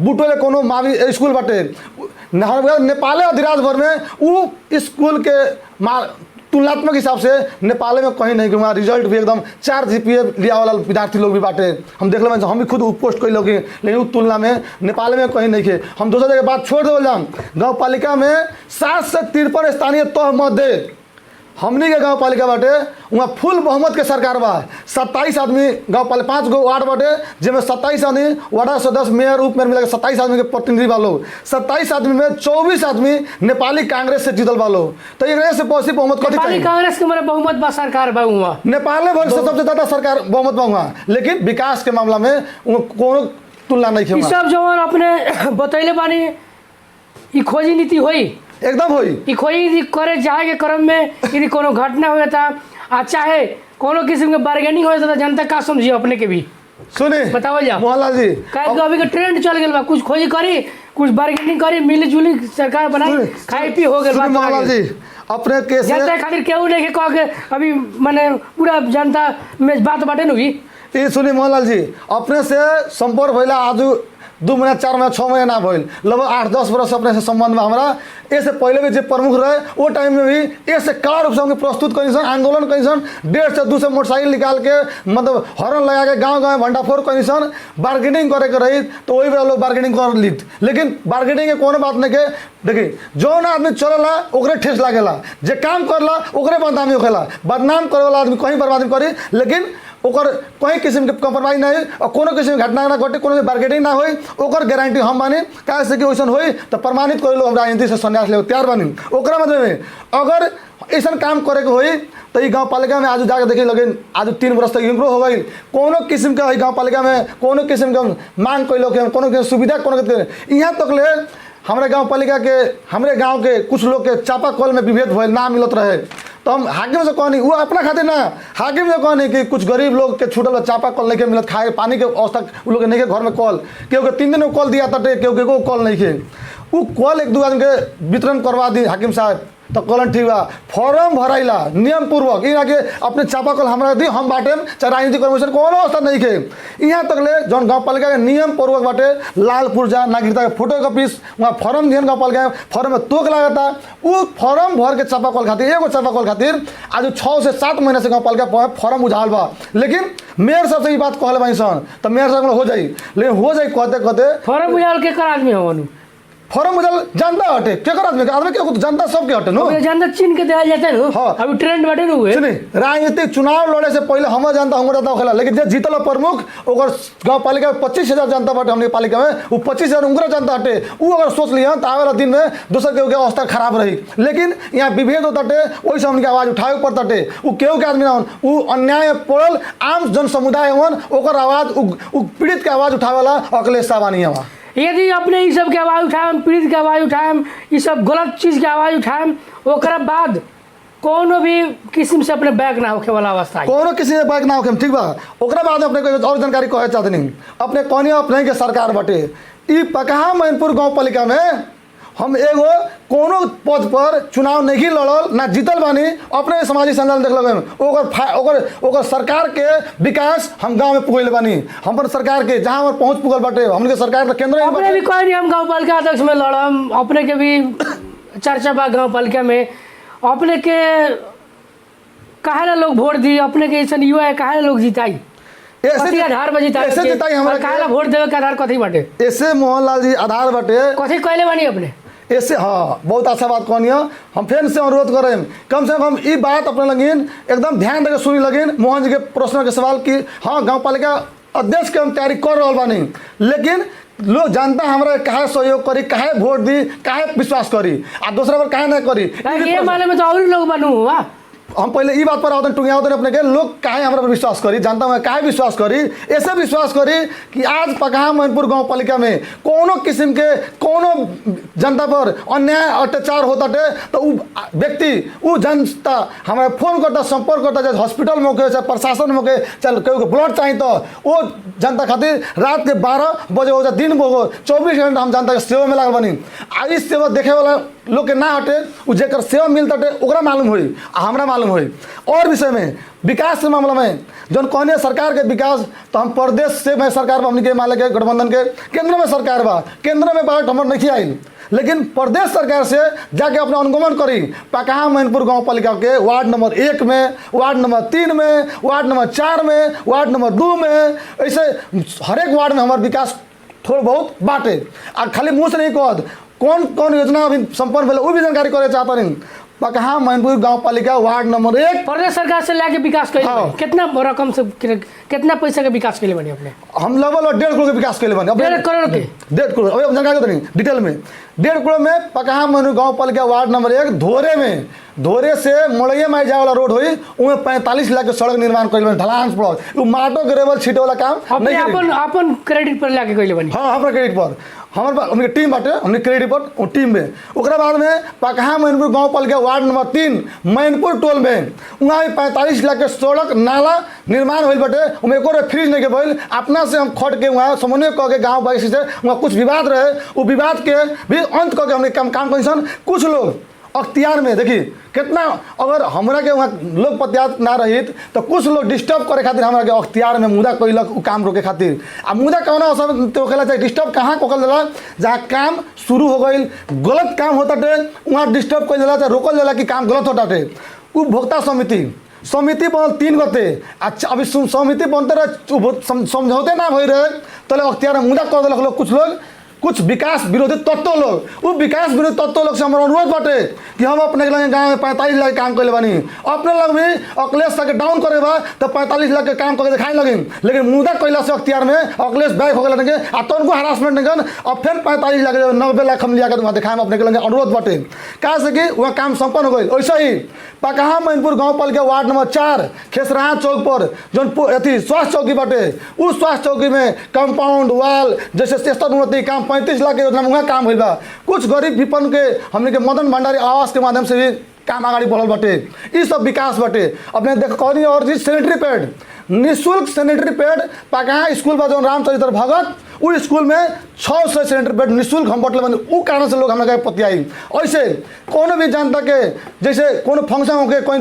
बुटोले कोनो मावी स्कूल बाटे नेपाल अधिराज भर में वो स्कूल के तुलनात्मक हिसाब से नेपाल में कहीं नहीं वहाँ रिजल्ट भी एकदम 4 GPA लिया वाला विद्यार्थी लोग भी बाटे हम देख लो हम भी खुद पोस्ट कर लोगे लेकिन उस तुलना में नेपाल में कहीं नहीं थे। हम दूसरा जगह बात छोड़ दो गाँव पालिका में 7 से 53 स्थानीय तह मध्य हमनी के गाँव पालिका बाटे वहाँ फुल बहुमत के सरकार बा। 27 आदमी गाँव पालिका 5 गो वार्ड बाटे जिसमें 27 आदमी वार्ड सदस्य मेयर उप मेयर मिला के 27 आदमी के प्रतिनिधि बा लोग। 27 आदमी में 24 आदमी नेपाली कांग्रेस से जीतल बा लोग। तो एक से पॉसिबल बहुमत कथी नेपाली कांग्रेस के मेरे बहुमत बा सरकार बा वहाँ, नेपाल भर से सबसे ज्यादा सरकार बहुमत बा वहाँ, लेकिन विकास के मामला में कोनो तुलना नहीं ई सब जो अपने बतैले बानी ई खोजी नीति होई एकदम होई। ई खोजी करे जाए के क्रम में यदि कोनो घटना हो जाता आ चाहे कोनो किस्म के बार्गेनिंग हो जाता जनता का समझिए अपने के भी सुनी बताओ जा मोहनलाल जी काहे अभी के ट्रेंड चल गेल बा, कुछ खोजी करी कुछ बार्गेनिंग करी मिली जुली सरकार बनाई खाई पी हो गेल बा। मोहनलाल जी अपने केस जनता खातिर केहू नहीं के कह के अभी माने पूरा जनता में बात बाटे नु ये सुनी मोहनलाल जी अपने से संपर्क भैला आज 2 महीना 4 महीना 6 महीना ना भइल लगभग 8-10 वर्ष अपने से संबंध में हमारा ऐसे पहले भी जो प्रमुख रहे वो टाइम में भी ऐसे कार रूप से हमके प्रस्तुत करी सन आंदोलन करी सन 150 से 200 मोटरसाइकिल निकाल के मतलब हॉर्न लगा के गाँव गाँव भंडाफोड़ करी सन बार्गेनिंग करे के रही तो वही पे लोग बार्गेनिंग कर ली। लेकिन बार्गेनिंग के कोनो बात नहीं के देखिए जौन आदमी चलला ओकरे ठेस लागेला जे काम करला ओकरे बदनामी होखेला बदनाम करे वाला आदमी कहीं बर्बादी करी लेकिन ओकर कहीं किस्म के कम्प्रोमाइज नहीं और कोनो किस्म के घटना ना घटे कोनो बार्गेनिंग ना होई ओकर गारंटी हम बानी काहे से कि वैसन होई तो प्रमाणित कर लो हम राजनीति से संन्यास ले तैयार बानी। ओकरा मतलब में अगर ऐसा काम करे के होई तो ये गाँव पालिका में आज जाके देखे लगे आज 3 वर्ष तक इम्प्रूव हो गई कोनो किस्म का गाँव पालिका में कोनो किस्म के मांग कैलो के कोनो के सुविधा कोनो के यहाँ तक ले हमारे गाँव पालिका के हमारे गाँव के कुछ लोग के चापाकल में विभेद भइल ना मिलत रहे तो हम हाकिम से कहनी वो अपना खातिर ना हाकिम से कहनी कि कुछ गरीब लोग के छूटल चापाकल नहीं के मिलत खाए पानी के अवस्था वो लोग नहीं के घर में कल केहू के 3 दिन में कल दिया तटे केहू के कल नहीं के वो कल 1-2 आदमी के वितरण करवा दी हाकिम साहब तो कहलन ठीक बा फॉर्म भराइला नियम पूर्वक यहाँ के अपने चापाकल हमारा दी हम बाटे चाहे राजनीतिक कमीशन कोनो अवस्था नहीं के यहाँ तक ले जौन गाँव पालिका के नियम पूर्वक बाटे लाल पुर्जा नागरिकता के फोटो कॉपीज वहाँ फॉर्म दिहन गाँव पालिका फॉर्म में तोक लागता वो फॉर्म भर के चापाकल खातिर एगो चापाकल खातिर आज 6 से 7 महीने से गाँव पालिका फॉर्म उझाल बा। लेकिन मेयर साहब से ये बात कहले बानी सन तो मेयर साहब हो जाई लेकिन हो जाई कहते कहते फॉर्म उझाल के कर आदमी हो फॉर्म उजल जनता हटे के आदमी के जनता सबके हटे नो जनता चीन के दिया जाता है हाँ। अभी ट्रेंड बाटे नु सुनी राजनीतिक चुनाव लड़े से पहले हम जनता हम जनता खेला लेकिन जे जीतल प्रमुख ओकर गाँव पालिका में 25,000 जनता बाटे हमने पालिका में वो 25,000 उनका जनता हटे वो अगर सोच लिया तो आवे वाला दिन में दूसर के अवस्था खराब रही। लेकिन यहाँ विभेद होता वही से हमने आवाज उठावे पड़ता वो केहू के आदमी ना वो अन्याय पड़ल आम जन समुदाय हन ओकर आवाज पीड़ित के आवाज उठावे वाला अखिलेश साहब नहीं है। यदि अपने ये सब के आवाज़ उठाएम पीड़ित के आवाज़ उठाएम ये सब गलत चीज़ के आवाज़ उठाएम ओकरा बाद कोनो भी किस्म से अपने बैक ना होके वाला अवस्था है कोनो किसी बैक ना होके ठीक बा। ओकरा बाद अपने को और जानकारी कहे चाहते नहीं अपने कौन अपने के सरकार बटे ई पकहा मैनपुर गाँव पालिका में हम एगो कोनो पद पर चुनाव नहीं लड़ल ना जीतल बानी अपने सामाजिक संजाल देख लगे ओकर सरकार के विकास हम गांव में पुगल बानी हम पर सरकार के जहां हमार पहुंच पुगल बाटे हमने के सरकार का केंद्र अपने भी कोई नहीं हम गाँव पालिका अध्यक्ष में लड़म अपने के भी चर्चा बा गाँव पालिका में अपने के काहे लोग वोट दी अपने के ऐसा युवा है काहे लोग जिताई ऐसे आधार पर जिताई हमारा काहे वोट देवे के आधार कथी बाटे ऐसे मोहनलाल जी आधार बाटे कथी कहले बानी अपने ऐसे हाँ बहुत अच्छा बात कहनी है। हम फिर से अनुरोध करें कम से कम ये बात अपने लगिन एकदम ध्यान देकर सुनी लगिन मोहन जी के प्रश्न के सवाल की हाँ गाँव पालिका अध्यक्ष के हम तैयारी कर रहा बानी लेकिन लोग जनता हमारा काहे सहयोग करी काहे वोट दी काहे विश्वास करी आ दूसरा पर काहे नहीं करी ये माले में तो और लोग बनू हुआ हम पहले ये बात पर आवतन टुंगियावतन अपने के लोग काहे हमारा पर विश्वास करी जनता में काहे विश्वास करी ऐसे विश्वास करी कि आज पकहा मैनपुर गाँव पालिका में कोनो किस्म के कोनो जनता पर अन्याय अत्याचार होता टे तो वो व्यक्ति वो जनता हमारा फोन करता संपर्क करता चाहे हॉस्पिटल में होके चाहे प्रशासन में होके चाहे केहू के ब्लड चाहिए तो वो जनता खातिर रात के 12 बजे हो चाहे दिन हो 24 घंटा हम जनता के सेवा में लागल बनी आ इस सेवा देखे वाला लोग के ना हटे वो जेकर सेवा मिलता ओकरा मालूम हुई हमरा मालूम हुई। और विषय में विकास के मामला में जौन कहने सरकार के विकास तो हम प्रदेश से मैं सरकार हमने के मान के गठबंधन के केंद्र में सरकार बा केंद्र में बात हमर नहीं आई लेकिन प्रदेश सरकार से जाके अपना अनुगमन करी पकहा मैनपुर गाँव पालिका के वार्ड नंबर 1 में वार्ड नंबर 3 में वार्ड नंबर 4 में वार्ड नंबर 2 में ऐसे हर एक वार्ड में हमारे विकास थोड़ा बहुत बाटे आ खाली मुँह से नहीं कह कौन कौन योजना अभी संपन्न भेल वो भी जानकारी करे चाहता नहीं पकहा मैनपुर गाँव पालिका वार्ड नंबर 1 प्रदेश सरकार से लाके विकास कैले हाँ। कितना रकम से कितना पैसा के विकास कैले बनी अपने? हम लगभग 1.5 करोड़ के विकास कैले बने। 1.5 करोड़ के 1.5 करोड़ अभी जानकारी तो नहीं डिटेल में। 1.5 करोड़ में पकहा मैनपुर गाँव पालिका वार्ड नंबर 1 धोरे से मड़ैया माई जाए वाला रोड हुई उमें 45 लाख के सड़क निर्माण कैले बने, ढलान पड़ल माटो ग्रेवल छीटे वाला काम अपने नहीं करी। अपन क्रेडिट पर लाके कैले बनी? हाँ हमारे क्रेडिट पर हमारे हमने टीम बाटे हमने क्रेडिट पर टीम में। ओकरा बाद में पकहा मैनपुर गाँव पालिका वार्ड नंबर 3 मैनपुर टोल में वहाँ 45 लाख के सड़क नाला निर्माण होल बाटे उमें एको फ्रीज नहीं के भइल। अपना से हम खट के वहाँ समन्वय कह के गाँव वासी से वहाँ कुछ विवाद रहे वो विवाद के भी अंत कह के हमने काम कैसन कुछ लोग अख्तियार में देखी कितना अगर हमरा के वहाँ लोग पतियात ना रहित तो कुछ लोग डिस्टर्ब करे खातिर हमरा के अख्तियार में मुदा कैलक काम रोके खातिर। आ मुदा कौन अवसर तो कहला चाहिए डिस्टर्ब कहाँ कोकल देला जहाँ काम शुरू हो गई गलत काम होता टे वहाँ डिस्टर्ब कर देला चाहे रोकल देला कि काम गलत होता टे। उपभोक्ता समिति बनल 3 गते। अच्छा अभी समिति बनते रहे समझौते ना हो रहे तो अख्तियार में मुदा कर दिलक लोग कुछ विकास विरोधी तत्व लोग। वो विकास विरोधी तत्व लोग से हमारा अनुरोध बाटे कि हम अपने लगे गाँव में 45 लाख काम करे बानी अपने लग भी अखिलेश के डाउन करे बा तो 45 लाख के काम करके दिखाई लगी लेकिन मुदा कैला से अख्तियार में अखिलेश बैक हो गए आ तो उनको हरासमेंट नहीं अब फिर 45 लाख 90 लाख हम लिया वहाँ दिखाए अपने लगे अनुरोध बाटे कहा से कि वहाँ काम संपन्न हो गई। वैसे ही पकहा मैनपुर गाँव पालिका वार्ड नंबर 4 खेसराहा चौक पर जौन अथी स्वास्थ्य चौकी बाटे उस स्वास्थ्य चौकी में कंपाउंड वाल जैसे स्टेशन उन्नति काम 35 लाख के योजना में वहाँ काम हुई बा। कुछ गरीब विपन्न के हमने के मदन भंडारी आवास के माध्यम से भी काम आगे बढ़ल बाटे। ये सब विकास बाटे। अपने देख कौन और चीज सैनिटरी पैड निःशुल्क सैनिटरी पैड पकहा स्कूल बा जौन रामचरित्र भगत उस स्कूल में 600 सैनिटरी पैड निःशुल्क हम बटले बने उ कारण से लोग हमारे पतियाई। ऐसे कोनो भी जनता के जैसे कोनो फंक्शन होके कोई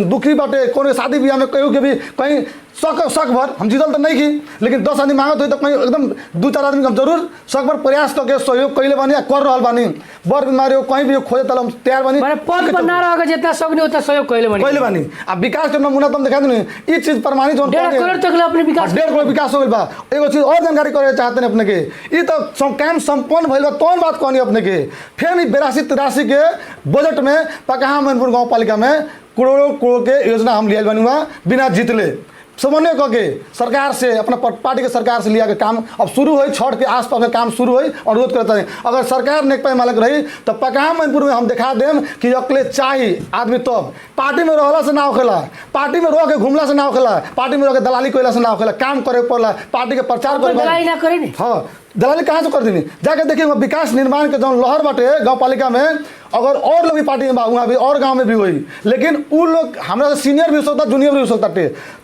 दुखी बाटे कोनो शादी ब्याह में कहीं के भी कहीं शक भर हम जीतल तो नहीं की लेकिन 10 आदमी मांगत हुई तो कहीं एकदम 2-4 आदमी हम जरूर शक भर प्रयास करके सहयोग कैले बानी कर रहा बानी। बड़ बीमारी हो कहीं भी खोजे तल हम तैयार बानी पद पर ना रह जितना सकनी उतना सहयोग कैले बानी। अब विकास के नमूना तुम दिखा दी ये चीज प्रमाणित 1.5 करोड़ तक अपने विकास 1.5 करोड़ विकास हो गई बा। एगो चीज और जानकारी करे चाहते हैं अपने के ये तो काम संपन्न भइल बा कौन बात कहनी अपने के फिर 82-83 के बजट में पकहा मैनपुर गाँव पालिका में करोड़ों के योजना हम लिया बानी वहाँ बिना जीतले समन्वय करके सरकार से अपना पार्टी के सरकार से लिया के काम अब शुरू हुई छठ के आसपास में काम शुरू हुई अनुरोध करता है अगर सरकार नेकपा मालक रही तो पकहा मैनपुर में हम दिखा देम कि अकले चाहिए आदमी तब पार्टी में रहला से ना होखेला पार्टी में रह के घूमला से ना होखेला पार्टी में रह के दलाली कोयला से ना होखेला काम करे पड़ला पार्टी के प्रचार करे दलाली ना करे नी। हाँ दलाली कहाँ से कर देनी जाके देखिए विकास निर्माण के जौन लहर बाटे गाँव पालिका में अगर और लोग भी पार्टी में वहाँ भी और गांव में भी हुई लेकिन वो लोग हमारा सीनियर भी हो सकता जूनियर भी हो सकता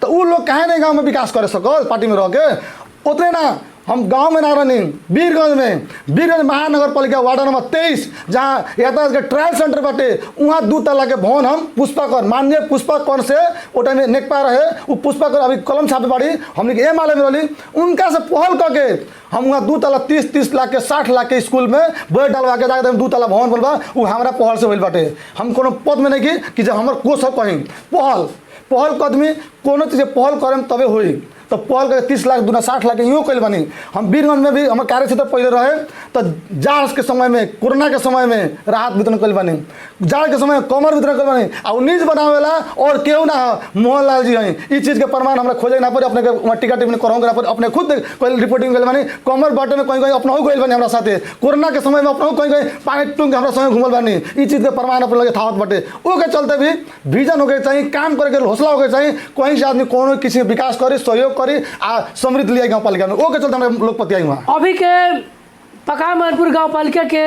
तो वो लोग कहे नहीं गांव में विकास कर सको पार्टी में रह के उतने ना हम गांव में ना रही वीरगंज महानगर पालिका वार्ड नंबर 23 जहाँ यातायात के ट्रायल सेंटर बाटे वहाँ 2 तला के भवन हम पुष्पाकर माननीय पुष्पाकर से वो टाइम में नेकपा रहे वो पुष्पाकर अभी कलम छापे बाड़ी हमने के माले में रही उनका से पहल करके हम वहाँ 2 तला 30 लाख के 60 लाख के स्कूल में बैठ डालवा के जाकर 2 तला भवन बनवा वो हमारा पहल से भइल बाटे। हम कोनो पद में नहीं कि जब हमारे कोष कहीं पहल कदमी कोनो चीज़ पहल करें तबे हुई तो पहल करके 30 लाख 60 लाख यूँ कैल बनी। हम वीरगंज में भी हमारे कार्य क्षेत्र पहले रहे तो जाड़ के समय में कोरोना के समय में राहत वितरण कैल बनी जाड़ के समय में कमर वितरण कैल बनी और नीज बनावेला और केहू ना मोहन लाल जी हैं इस चीज़ के प्रमाण हमारे खोजे ना पड़े अपने टिकट टिकट कराऊंगे ना पड़े अपने खुद कोई रिपोर्टिंग कैल बनी कमर बाटे में कहीं अपना गई बनी हमारा साथे कोरोना के समय में अपना कहीं पानी टूंग हमारा समय घूमल बनी इस चीज़ के प्रमाण अपने लगे थावत बाटे वो के चलते भी विजन होके चाहिए काम करे हौसला होके चाहिए कहीं से आदमी कोनो किसी विकास करे सहयोग करे आ समृद्ध लिया गाँव पालिका में वो के चलते हमारे लोग पतियाई वहाँ अभी के पकहा मैनपुर गाँव पालिका के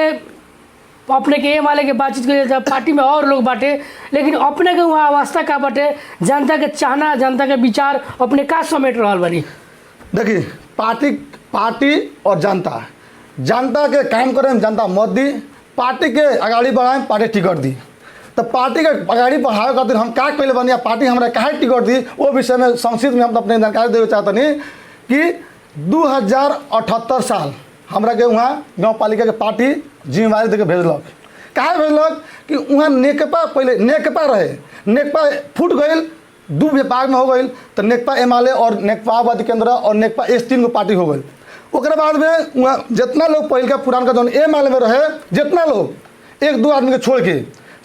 अपने के माले के बातचीत के पार्टी में और लोग बाटे लेकिन अपने के वहाँ अवस्था का बाटे जनता के चाहना जनता के विचार अपने का समेट रहा बनी। देखिए पार्टी और जनता के काम करें जनता मत दी पार्टी के आगाड़ी बढ़ाएं पार्टी टिकट दी तो पार्टी के आगाड़ी बढ़ावे खातिर हम क्या कैले बनी पार्टी हमारे काहे टिकट दी वो विषय में संक्षिप्त में हम अपने जानकारी देवे चाहते कि 2078 साल हमरा के वहाँ गाँव पालिका के पार्टी जिम्मेवारी देके भेजलक काहे भेजलक कि वहाँ नेकपा पहले नेकपा रहे नेकपा फूट गई 2 विभाग में हो गई तो नेकपा एमएलए और नेकपा आबादी केंद्र और नेकपा इस 3 गो पार्टी हो गई ओकरे बाद में वहाँ जितना लोग पहले का पुरान का जौन एमएलए में रहे जितना लोग 1-2 आदमी के छोड़ के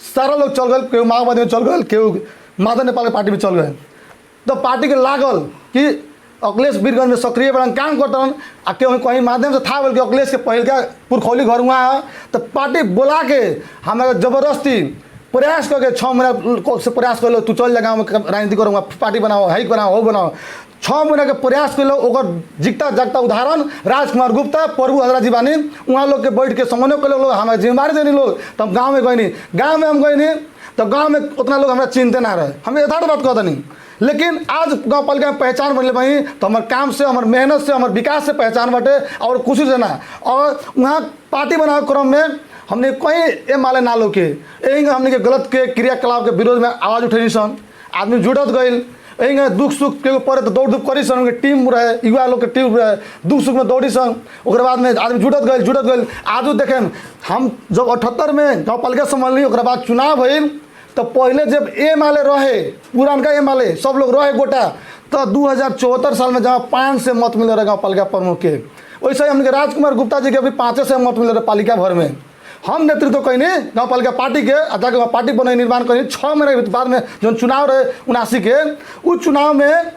सारा लोग चल गए, केहू माओवादी में चल गए, केहू माधव नेपाल के पार्टी में चल गए। तो पार्टी के लागल कि अखिलेश वीरगंज में सक्रिय बड़न काम करतन आ केहू कहीं माध्यम से था बोल के अखिलेश के पहल का पुरखौली घर हुआ है। तो पार्टी बुला के हमारे जबरदस्ती प्रयास करके 6 महीना से प्रयास कर लो, तू चल जा गाँव में राजनीति करूँगा, पार्टी बनाओ, हाई बनाओ, हो बनाओ। 6 महीना के प्रयास कर लो। ओकर जिकता जागता उदाहरण राजकुमार गुप्ता, प्रभु हजरा जी बानी, वहाँ लोग के बैठ के समन्वय कर लोग हमारे जिम्मेदारी देनी लोग। तो हम गाँव में गए नहीं, गाँव में हम गए नहीं, तो गाँव में उतना लोग हमारा चिंते ना रहे, हमें यथार्थ बात कहते नहीं। लेकिन आज गाँव पालिका में पहचान बनले भाई, तो हमारे काम से, हमारे मेहनत से, हमारे विकास से पहचान बटे और कुछ से ना। और वहाँ पार्टी बनावे क्रम में हमने कहीं ए माले ना लोग के यही हमने के गलत के क्रियाकलाप के विरोध में आवाज़ उठेनी सन, आदमी जुटत गई। यही दुख सुख के पड़े तो दौड़ धूप करी सन, उनके टीम रहे, युवा लोग के टीम रहे, दुख सुख में दौड़ी सन। ओकर बाद में आदमी जुटत गई। आज देखें हम जब 78 में गाँव पालिका संभाली, ओकर बाद चुनाव भइल, तो पहले जब ए माले रहे, पुरानका ए माले सब लोग रहे गोटा, तो 2074 साल में जहाँ 5 से मत मिले रहे गाँव पालिका प्रमुख के, वैसे ही हमने राजकुमार गुप्ता जी के अभी 5 से मत मिले रहे पालिका भर में। हम नेतृत्व कैनी गाँव पालिका पार्टी के, जाके पार्टी बने निर्माण करी। 6 महीने के बाद में जो चुनाव रहे 79 के, उस चुनाव में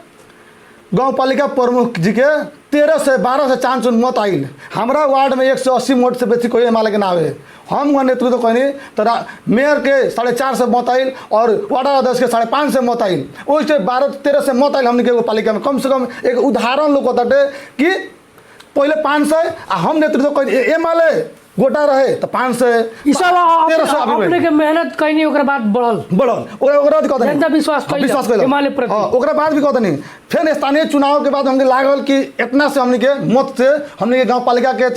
गाँव पालिका प्रमुख जी के 13 से 12 से 4 मत आइल। हमारा वार्ड में 180 वोट से बेसी कोई एमएलए के ना आवे। हम वहाँ नेतृत्व कैनी, तो मेयर के 4.5 से मत आइल और वार्ड अध्यक्ष के 5.5 से मत आइल। वैसे 12-13 से मत आइल हमने के पालिका में। कम से कम एक उदाहरण लोग बताते कि पहले 5 से हम नेतृत्व कैनी, एमएलए गोटा रहे तो 5 से ई सब अपने के मेहनत कैनी, ओकर बाद बढ़ल ओकरा बाद कहते जनता विश्वास कैल हिमालय प्रति। ओकरा बाद भी कहते नहीं। फिर स्थानीय चुनाव के बाद हमके लागल कि इतना से हमने के मत से हमने के गाँव पालिका के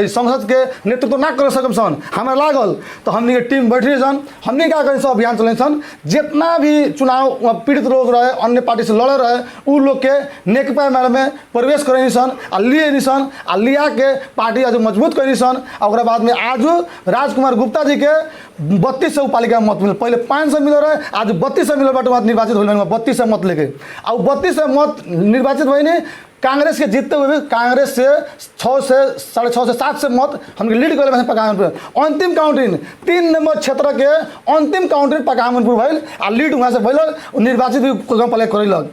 संसद के नेतृत्व ना कर सकम सन, हमें लागल। तो हमने के टीम बैठी सन, हमने क्या करें सब अभियान चले सन। जितना भी चुनाव पीड़ित लोग रहे, अन्य पार्टी से लड़े रहे, उ लोग के नेकपा मेल में प्रवेश करे सन आ लिए सन, आ लिया के पार्टी आज मजबूत करी सन। और बाद में आज राजकुमार गुप्ता जी के 32 से पालिका मत मिले, पहले 5 से मिले रहे, आज 32 से मिले बाटे निर्वाचित हो 32 से मत लेके। और 32 से मत निर्वाचित हुई नहीं, कांग्रेस के जीतते हुए भी कांग्रेस से 6 से 6.5 से 7 से मत हम लीड कर पकामनपुर। अंतिम काउंटिंग 3 नंबर क्षेत्र के अंतिम काउंटिंग पकामनपुर भैल आ लीड वहाँ से भैल, निर्वाचित भी गाँव पालिका करैलक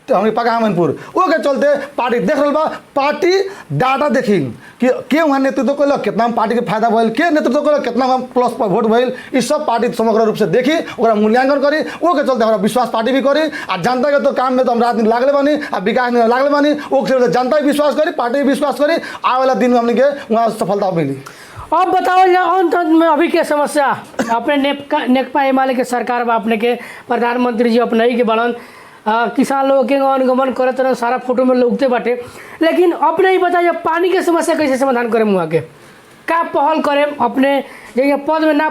तो हमें पकामनपुर। वो के चलते पार्टी देख रहा बा, पार्टी डाटा देखी कि के वहाँ नेतृत्व कैलक, कितना पार्टी के फायदा भइल, के नेतृत्व कैलक, कितना प्लस पर वोट भइल, ये सब पार्टी समग्र रूप से देखी, ओकरा मूल्यांकन करी। वो के चलते हमारा विश्वास पार्टी भी करी। आ जनता के तो काम में तो हम राजनीति लागले बानी, आ विकास में लागले बानी। वो के जनता भी विश्वास करी, पार्टी भी विश्वास करी, आने वाला दिन में हमने के वहाँ सफलता मिली। अब बताओ अंत में अभी के समस्या अपने नेकपा एमाले के सरकार में अपने के प्रधानमंत्री जी अपने ही के बड़न किसान लोग के अनुगमन करते रहे, सारा फोटो में लोगते बाटे। लेकिन अपने ही बताइए पानी के समस्या कैसे समाधान करें, वहाँ के का पहल करें अपने जगह पद में ना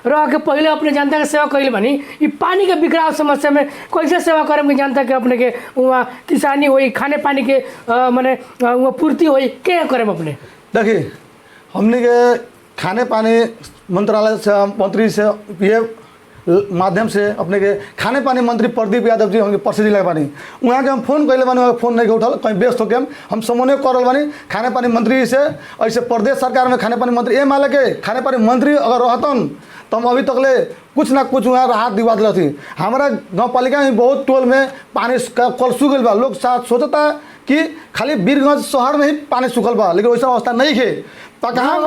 रह के पहले अपने जनता के सेवा कैले बनी, ये पानी के बिखराव समस्या में कैसे सेवा करें कि जनता के अपने के वहाँ किसानी हुई, खाने पानी के माने वहाँ पूर्ति हुई, क्या करें अपने? देखिए हमने के खाने पानी मंत्रालय से मंत्री से ये माध्यम से अपने के खाने पानी मंत्री प्रदीप यादव जी हमके प्रसिद्धि लगे बानी, वहाँ के हम फोन कैले बानी, फोन नहीं उठल, कहीं व्यस्त होके हम समन्वय कर रहे बानी खाने पानी मंत्री से। ऐसे प्रदेश सरकार में खाने पानी मंत्री ए माले के खाने पानी मंत्री अगर रहतन तो हम अभी तक ले कुछ ना कुछ वहाँ राहत दिवा दिल थी। हमारा गाँव पालिका में बहुत टोल में पानी कल सूख गल बा, लोग सोचता कि खाली वीरगंज शहर में ही पानी सूखल बा, लेकिन वैसा अवस्था नहीं है। पकहा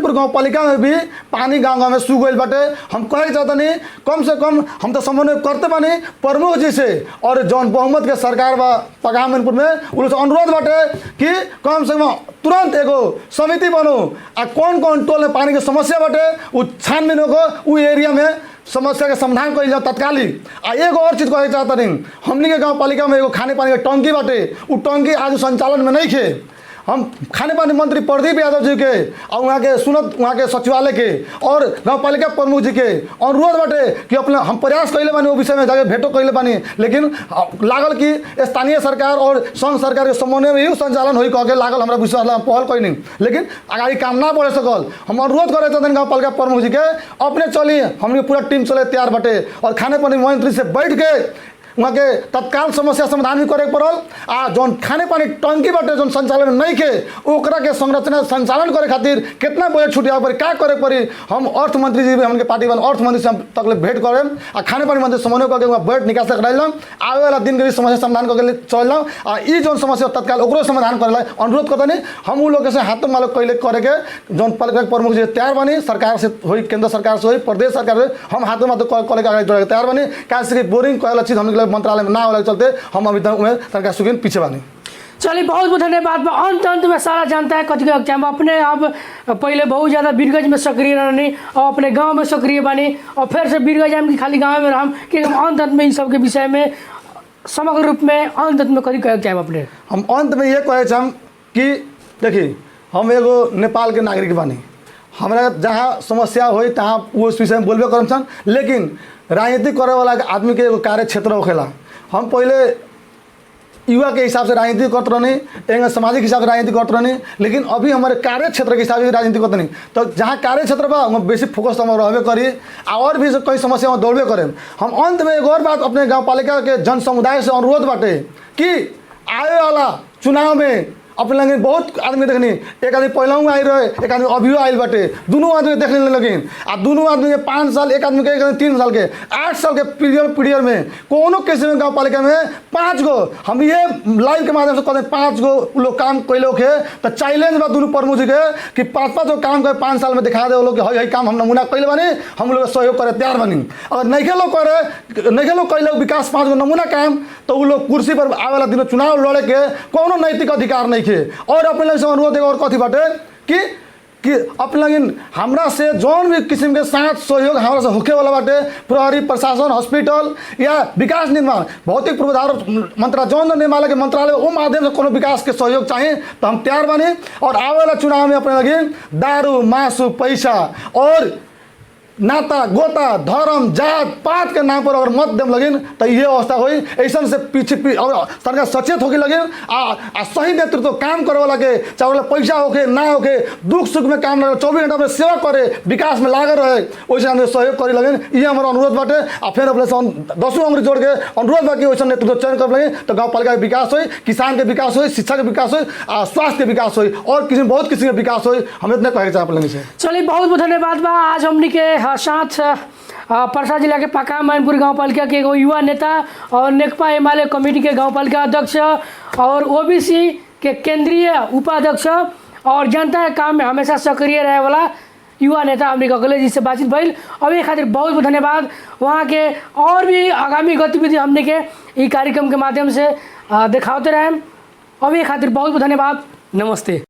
गाँव पालिका में भी पानी गाँव में सूख गई बाटे। हम कहे चाहते नहीं, कम से कम हम तो समन्वय करते बानी प्रमुख जी से, और जौन बहुमत के सरकार बा पकहा मैनपुर में उन से अनुरोध बाटे कि कम से कम तुरंत एगो समिति बनो आ कौन कौन टोल में पानी के समस्या बाटे वो छानबीन हो, एरिया में समस्या के समाधान कर जाओ तत्कालिक। आ एगो और चीज़ कहे चाहता नहीं, हमनी के गाँव पालिका में एगो खाने पानी के टंकी बाटे, वो टंकी आज संचालन में नहीं खे। हम खाने पानी मंत्री प्रदीप यादव जी के और वहाँ के सुनत वहाँ के सचिवालय के और गाँव पालिका प्रमुख जी के अनुरोध बाटे कि अपने हम प्रयास कैले बानी, वो विषय में जाके भेंटो कैले बानी, लेकिन लागल कि स्थानीय सरकार और संघ सरकार के समन्वय में ही संचालन हुई कह के लागल, हमारा विश्वास पहल कोई नहीं, लेकिन आगे काम ना बढ़े सकल। हम अनुरोध करे चाहते गाँव पालिका प्रमुख जी के अपने चली, हमने पूरा टीम चले तैयार बाटे और खाने पानी मंत्री से बैठ के वहाँ के तत्काल समस्या समाधान भी करे पड़ल। आ जौन खाने पानी टंकी बाटे जौन संचालन नहीं के ओकरा के संरचना संचालन करे खातिर कितना बजट छुटिया पड़ी क्या करे पड़ी। हम अर्थ मंत्री जी भी हमके पार्टी वाले अर्थ मंत्री से हम तक भेंट करें आ खाने पानी मंत्री समन्वय करके वहाँ बजट निकास कराइल आवे वाला दिन के भी समस्या समाधान करके चल आ ई जौन समस्या तत्काल ओकरो समाधान करेला अनुरोध करता नहीं। हम उ लोग से हाथ मालो कैले करे के जौन पालिका प्रमुख जी तैयार बनी सरकार से होई केंद्र सरकार से होई प्रदेश सरकार से हम हाथ में करे के आगे जोड़े तैयार बनी। कैसे बोरिंग कहला चीज हमके मंत्रालय में ना होला चलते हम अभी तक में सरकार सुखीन पीछे बानी। चलिए बहुत बहुत धन्यवाद। अंत में सारा जनता है कथी कहना चाहें अपने आप पहले बहुत ज़्यादा बीरगंज में सक्रिय रहनी और अपने गांव में सक्रिय बनी और फिर से बीरगंज हम खाली गांव में रहम कि अंत में इन सब के विषय में समग्र रूप में अंत में कथी कहना चाहें अपने। हम अंत में ये कहे चाहें कि देखिए हम एगो नेपाल के नागरिक बानी हमारा जहाँ समस्या हो तहाँ उस विषय में बोलबे करम सन। लेकिन राजनीति करे वाला आदमी के एगो कार्य क्षेत्र होखेला। हम पहले युवा के हिसाब से राजनीति करते रहनी एक सामाजिक हिसाब से राजनीति करते रहनी लेकिन अभी हमारे कार्य क्षेत्र के हिसाब से राजनीति करते नहीं। तो जहाँ कार्य क्षेत्र बा वहाँ बेसी फोकस हम रहबे करी और भी कई समस्या में दौड़बे करें। हम अंत में एक और बात अपने गाँव पालिका के जन समुदाय से अनुरोध बाटे कि आने वाला चुनाव में अपने लगे बहुत आदमी देखनी एक आदमी पहलू आई रहे एक आदमी अभियो आयल बाटे दोनों आदमी देखने लगिन आ दोनों आदमी के 5 साल एक आदमी के 3 साल के 8 साल के पीरियड में कोनो किसी में गाँव पालिका में 5 गो हम ये लाइव के माध्यम से कहते हैं 5 गो लोग काम कैलो के तो चैलेंज बा दोनों प्रमुख जी के कि 5 गो काम करे 5 साल में दिखा दे लोग हई काम हम नमूना कैले बानी हम लोग सहयोग करे तैयार बनी। अगर नहीं लोग करे नहीं लोग कैले विकास 5 गो नमूना काम तो वो लोग कुर्सी पर आवे वाला दिन चुनाव लड़े के कोनो नैतिक अधिकार नहीं और अपने लगे से अनुरोध और कथी बाटे कि अपने लगे हमरा से जौन भी किस्म के साथ सहयोग हमारा से होखे वाला बाटे प्रहरी प्रशासन हॉस्पिटल या विकास निर्माण भौतिक पूर्वाधार मंत्रालय जौन निर्माण के मंत्रालय वो माध्यम से कोनो विकास के सहयोग चाहिए तो हम तैयार बने। और आवे वाला चुनाव में अपने लगे दारू मासू पैसा और नाता गोता धर्म जात पात के नाम पर अगर मत देम लगिन तो ये अवस्था हुई ऐसा से पीछे और सरकार सचेत होके लगे आ सही नेतृत्व काम करे वाला के चाहे पैसा होके ना होके दुख सुख में काम लगे 24 घंटा में सेवा करे विकास में लागल रहे वैसे हम सहयोग करे लगे। ये हमारा अनुरोध बाटे आ फिर अपने 10 अंग्रेज जोड़ के अनुरोध बा कि वैसा नेतृत्व चयन कर लगे तो गाँव पालिका के विकास हो किसान के विकास हो शिक्षा के विकास हो स्वास्थ्य के विकास हो और किसी बहुत किसी के विकास हो हम इतना कहे चाहे लगे से। चलिए बहुत बहुत धन्यवाद बा। आज हमने के साथ परसा जिला के पाका मैनपुर गाँव पालिका के एगो युवा नेता और नेकपा एमाले कमेटी के गाँव पालिका अध्यक्ष और ओबीसी के केंद्रीय उपाध्यक्ष और जनता के काम में हमेशा सक्रिय रहे वाला युवा नेता हमने अगले जी से बातचीत भइल। अब ये खातिर बहुत बहुत धन्यवाद। वहाँ के और भी आगामी गतिविधि हमने के ई कार्यक्रम के माध्यम से दिखाते रहें। अब ये खातिर बहुत बहुत धन्यवाद। नमस्ते।